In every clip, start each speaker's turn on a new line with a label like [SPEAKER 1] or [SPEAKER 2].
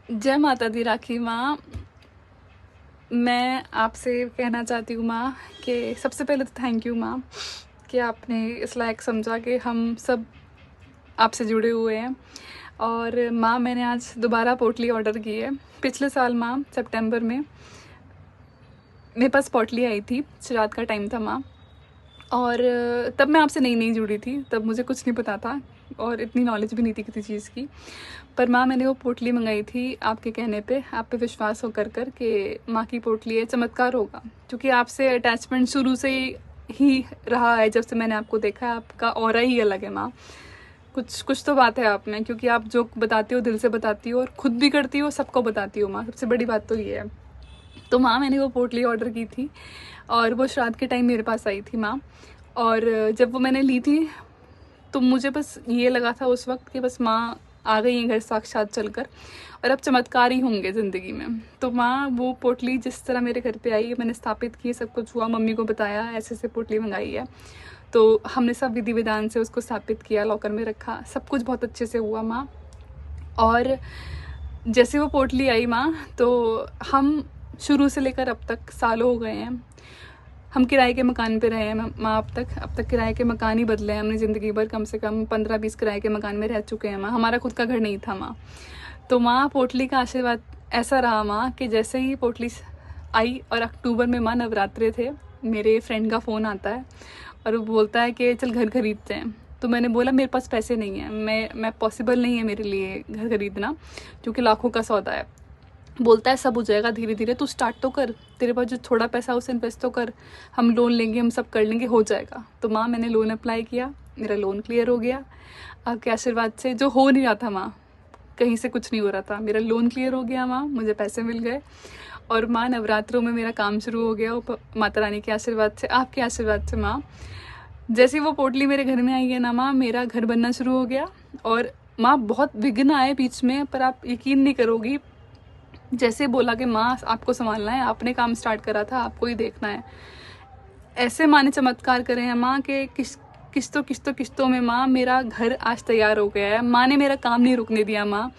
[SPEAKER 1] जय माता दी राखी माँ। मैं आपसे कहना चाहती हूँ माँ कि सबसे पहले तो थैंक यू माँ कि आपने इस लायक समझा कि हम सब आपसे जुड़े हुए हैं। और माँ मैंने आज दोबारा पोटली ऑर्डर की है। पिछले साल माँ सितंबर में मेरे पास पोटली आई थी, श्राद्ध का टाइम था माँ। और तब मैं आपसे नई नई जुड़ी थी, तब मुझे कुछ नहीं पता था और इतनी नॉलेज भी नहीं थी किसी चीज़ की। पर माँ मैंने वो पोटली मंगाई थी आपके कहने पे, आप पे विश्वास होकर कर कि माँ की पोटली है, चमत्कार होगा। क्योंकि आपसे अटैचमेंट शुरू से ही रहा है, जब से मैंने आपको देखा है। आपका ऑरा ही अलग है माँ। कुछ कुछ तो बात है आप में, क्योंकि आप जो बताती हो दिल से बताती हो और खुद भी करती हो, सबको बताती हो माँ। सबसे बड़ी बात तो ये है। तो माँ मैंने वो पोटली ऑर्डर की थी और वो श्राद्ध के टाइम मेरे पास आई थी माँ। और जब वो मैंने ली थी तो मुझे बस ये लगा था उस वक्त कि बस माँ आ गई हैं घर साक्षात चलकर, और अब चमत्कार ही होंगे ज़िंदगी में। तो माँ वो पोटली जिस तरह मेरे घर पे आई, मैंने स्थापित की, सब कुछ हुआ, मम्मी को बताया ऐसे ऐसे पोटली मंगाई है, तो हमने सब विधि विधान से उसको स्थापित किया, लॉकर में रखा, सब कुछ बहुत अच्छे से हुआ माँ। और जैसे वो पोटली आई माँ, तो हम शुरू से लेकर अब तक सालों हो गए हैं, हम किराए के मकान पे रहे हैं माँ। अब तक किराए के मकान ही बदले हैं हमने ज़िंदगी भर। कम से कम 15-20 किराए के मकान में रह चुके हैं माँ। हमारा खुद का घर नहीं था माँ। तो माँ पोटली का आशीर्वाद ऐसा रहा माँ कि जैसे ही पोटली आई, और अक्टूबर में माँ नवरात्रे थे, मेरे फ्रेंड का फ़ोन आता है और वो बोलता है कि चल घर खरीदते हैं। तो मैंने बोला मेरे पास पैसे नहीं हैं, मैं पॉसिबल नहीं है मेरे लिए घर खरीदना, क्योंकि लाखों का सौदा है। बोलता है सब हो जाएगा धीरे धीरे, तू स्टार्ट तो कर, तेरे पास जो थोड़ा पैसा उसे इन्वेस्ट तो कर, हम लोन लेंगे, हम सब कर लेंगे, हो जाएगा। तो माँ मैंने लोन अप्लाई किया, मेरा लोन क्लियर हो गया आपके आशीर्वाद से। जो हो नहीं रहा था माँ, कहीं से कुछ नहीं हो रहा था, मेरा लोन क्लियर हो गया माँ, मुझे पैसे मिल गए। और माँ नवरात्रों में मेरा काम शुरू हो गया माता रानी के आशीर्वाद से, आपके आशीर्वाद से माँ। जैसे वो पोटली मेरे घर में आई है ना माँ, मेरा घर बनना शुरू हो गया। और माँ बहुत विघ्न आए बीच में, पर आप यकीन नहीं करोगी, जैसे बोला कि माँ आपको संभालना है, आपने काम स्टार्ट करा था, आपको ही देखना है। ऐसे माँ ने चमत्कार करे हैं माँ के किस्तों में माँ मेरा घर आज तैयार हो गया है। माँ ने मेरा काम नहीं रुकने दिया माँ,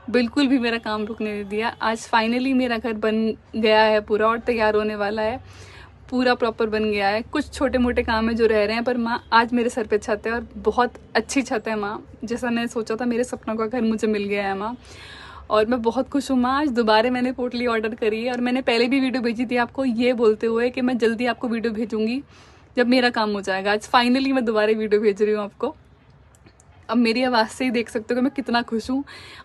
[SPEAKER 1] बिल्कुल भी मेरा काम रुकने नहीं दिया। आज फाइनली मेरा घर बन गया है पूरा, और तैयार होने वाला है, पूरा प्रॉपर बन गया है। कुछ छोटे मोटे काम है जो रह रहे हैं, पर माँ आज मेरे सर पे छत है, और बहुत अच्छी छत है माँ। जैसा मैंने सोचा था, मेरे सपनों का घर मुझे मिल गया है माँ। और मैं बहुत खुश हूँ माँ। आज दोबारा मैंने पोटली ऑर्डर करी है, और मैंने पहले भी वीडियो भेजी थी आपको ये बोलते हुए कि मैं जल्दी आपको वीडियो भेजूंगी जब मेरा काम हो जाएगा। आज फाइनली मैं दोबारा वीडियो भेज रही हूँ आपको। अब मेरी आवाज़ से ही देख सकते हो कि मैं कितना खुश हूँ,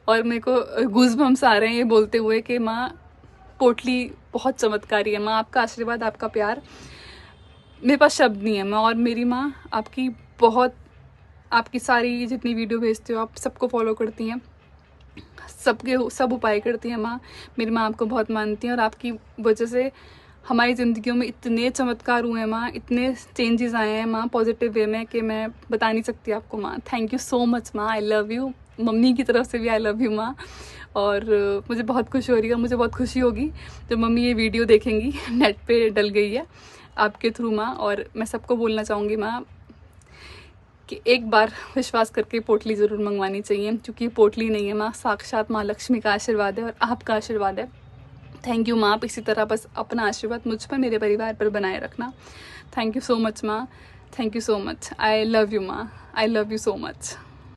[SPEAKER 1] और मेरे को गूज़बम्स आ रहे हैं ये बोलते हुए कि माँ पोटली बहुत चमत्कारी है माँ। आपका आशीर्वाद, आपका प्यार, मेरे पास शब्द नहीं है माँ। और मेरी माँ आपकी बहुत, आपकी सारी जितनी वीडियो भेजते हो आप सबको फॉलो करती हैं, सब उपाय करती हैं माँ। मेरी माँ आपको बहुत मानती हैं, और आपकी वजह से हमारी ज़िंदगियों में इतने चमत्कार हुए हैं माँ, इतने चेंजेस आए हैं माँ पॉजिटिव वे में, कि मैं बता नहीं सकती आपको माँ। थैंक यू सो मच माँ, आई लव यू। मम्मी की तरफ से भी आई लव यू माँ। और मुझे बहुत खुशी हो रही है, मुझे बहुत खुशी होगी जब मम्मी ये वीडियो देखेंगी, नेट पे डल गई है आपके थ्रू माँ। और मैं सबको बोलना चाहूँगी माँ कि एक बार विश्वास करके पोटली ज़रूर मंगवानी चाहिए, क्योंकि पोटली नहीं है माँ, साक्षात माँ लक्ष्मी का आशीर्वाद है और आपका आशीर्वाद है। थैंक यू माँ। आप इसी तरह बस अपना आशीर्वाद मुझ पर, मेरे परिवार पर बनाए रखना। थैंक यू सो मच माँ, thank you so much. I love you माँ, I love you so much.